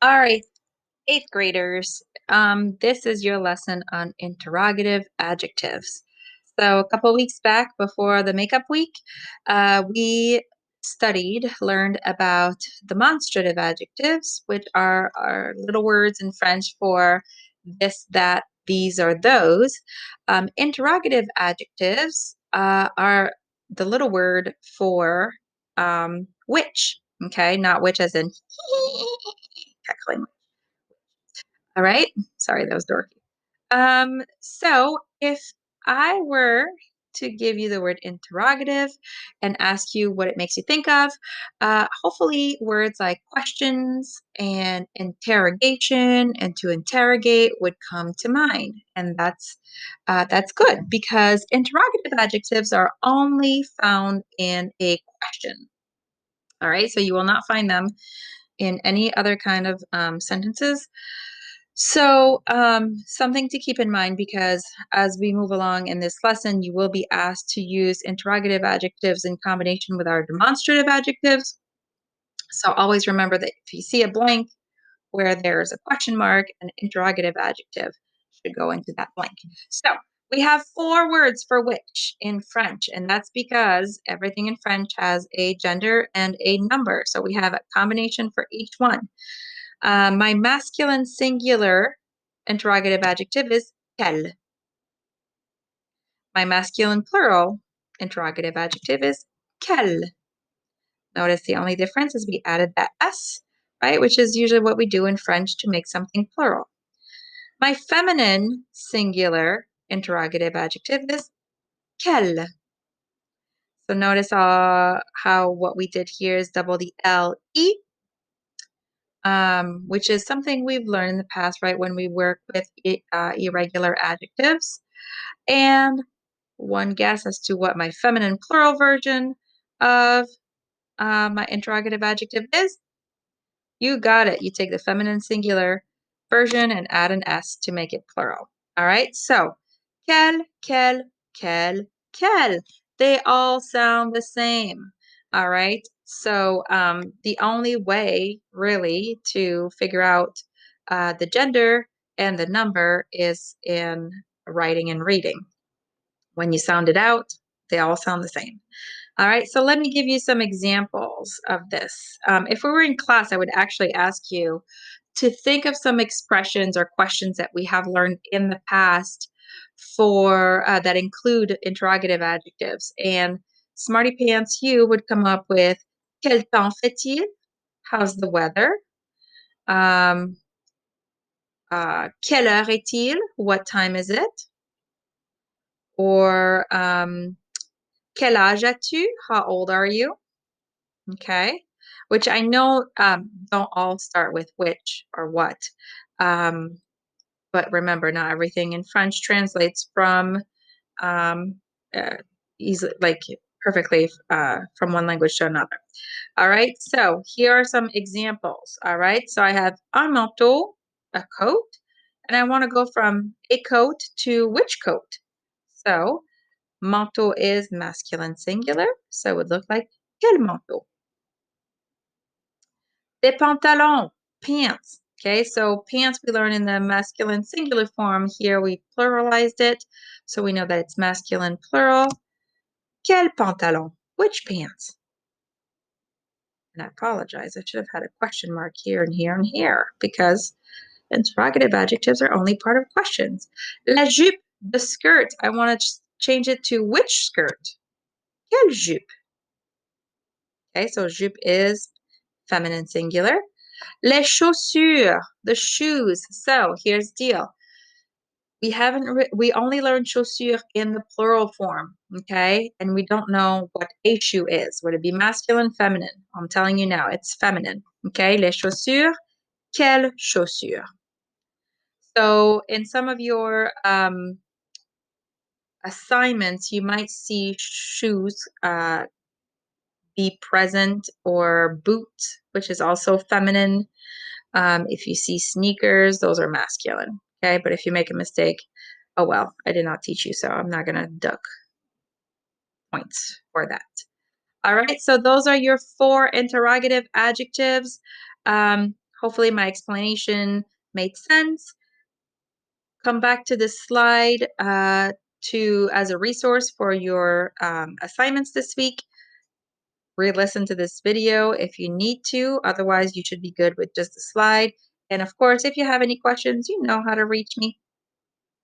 All right, eighth graders. This is your lesson on interrogative adjectives. So a couple weeks back before the makeup week, we learned about demonstrative adjectives, which are our little words in French for this, that, these, or those. Interrogative adjectives are the little word for which, okay? Not which as in cackling. All right. Sorry, that was dorky. So if I were to give you the word interrogative and ask you what it makes you think of, hopefully words like questions and interrogation and to interrogate would come to mind. And that's good because interrogative adjectives are only found in a question. All right. So you will not find them in any other kind of sentences. So, something to keep in mind because as we move along in this lesson, you will be asked to use interrogative adjectives in combination with our demonstrative adjectives. So, always remember that if you see a blank where there's a question mark, an interrogative adjective should go into that blank. So, we have four words for which in French, and that's because everything in French has a gender and a number. So, we have a combination for each one. My masculine singular interrogative adjective is quel. My masculine plural interrogative adjective is quel. Notice the only difference is we added that S, right, which is usually what we do in French to make something plural. My feminine singular interrogative adjective is quelle. So notice how what we did here is double the L-E, which is something we've learned in the past, right, when we work with irregular adjectives. And one guess as to what my feminine plural version of my interrogative adjective is? You got it. You take the feminine singular version and add an S to make it plural. All right, so quel, quel. They all sound the same. All right, so the only way really to figure out the gender and the number is in writing and reading. When you sound it out, they all sound the same. All right, so let me give you some examples of this. If we were in class, I would actually ask you to think of some expressions or questions that we have learned in the past for that include interrogative adjectives. And Smarty Pants you would come up with quel temps fait-il? How's the weather? Um, quelle heure est-il? What time is it? Or quel âge as-tu? How old are you? Okay, which I know don't all start with which or what. Um, but remember, not everything in French translates from um, uh, easily, like perfectly from one language to another. All right, so here are some examples. All right, so I have un manteau, a coat, and I want to go from a coat to which coat. So manteau is masculine singular, so it would look like quel manteau. Des pantalons, pants. Okay, so pants we learn in the masculine singular form. Here we pluralized it, so we know that it's masculine plural. Quel pantalon? Which pants? And I apologize, I should have had a question mark here and here and here because interrogative adjectives are only part of questions. La jupe, the skirt. I want to change it to which skirt? Quelle jupe? Okay, so jupe is feminine singular. Les chaussures, the shoes. So here's the deal. We only learned chaussure in the plural form, okay? And we don't know what a shoe is. Would it be masculine, feminine? I'm telling you now, it's feminine, okay? Les chaussures, quelles chaussures? So in some of your assignments, you might see shoes be present or boots, which is also feminine. If you see sneakers, those are masculine. Okay, but if you make a mistake, oh well, I did not teach you, so I'm not going to duck points for that. All right, so those are your four interrogative adjectives. Hopefully my explanation made sense. Come back to this slide to as a resource for your assignments this week. Re-listen to this video if you need to. Otherwise, you should be good with just the slide. And of course, if you have any questions, you know how to reach me.